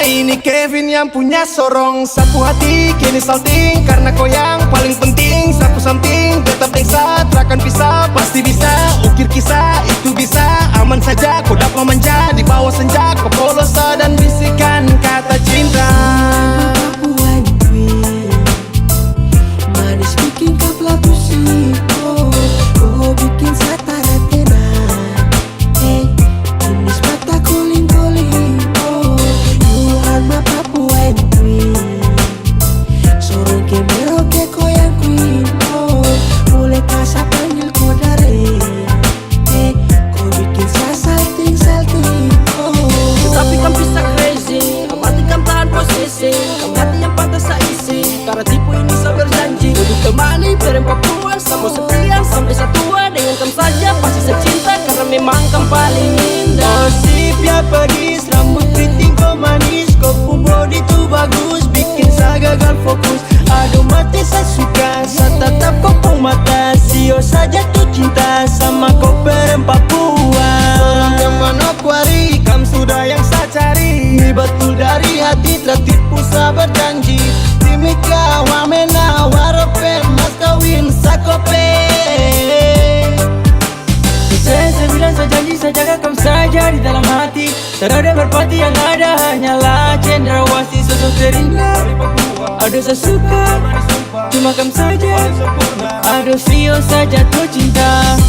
Ini Kevin yang punya sorong, sapu hati kini salting, karena kau yang paling penting. Sapu samping, tetap desa, takkan bisa, pasti bisa. Ukir kisah, itu bisa, aman saja. Kau dapat manja, di bawah senja. Kau polosa dan bisikan kata cinta. Manis bikin kapla pusing, oh bikin satara tenang. Hey, jenis mata kuling-kuling, oh you are my Papua and queen. Sorong ke Merauke koyang queen, oh boleh kasar panggil ko dari. Hey, kau bikin saya salting, oh. Tetapi kan bisa crazy, amati kan tahan posisi. Kamu hati yang pantas saya isi, karena tipu ini saya berjanji. Untuk temani berempat puas, sama sepian sampai satua. Dengan kamu saja pasti saya cinta, karena memang kamu paling indah. Oh sip ya pedis, rambut keriting kau manis, kau pun body tuh bagus, bikin saya gagal fokus. Aduh mati saya suka, saya tatap kau pun mata, sio saja tuh cinta sama kau perempat puas. Tolong jangan akuari, kamu sudah yang saya cari. Betul dari hati, telah tipu saya berjanji. Timika wamena waropen, mas kawin sakope. Saya bilang saya janji, saya jaga kamu saja di dalam hati. Tak ada merpati yang ada, hanyalah cendrawasih sosok terindah. Aduh saya suka, cuma kamu saja. Aduh Rio saja tuh cinta.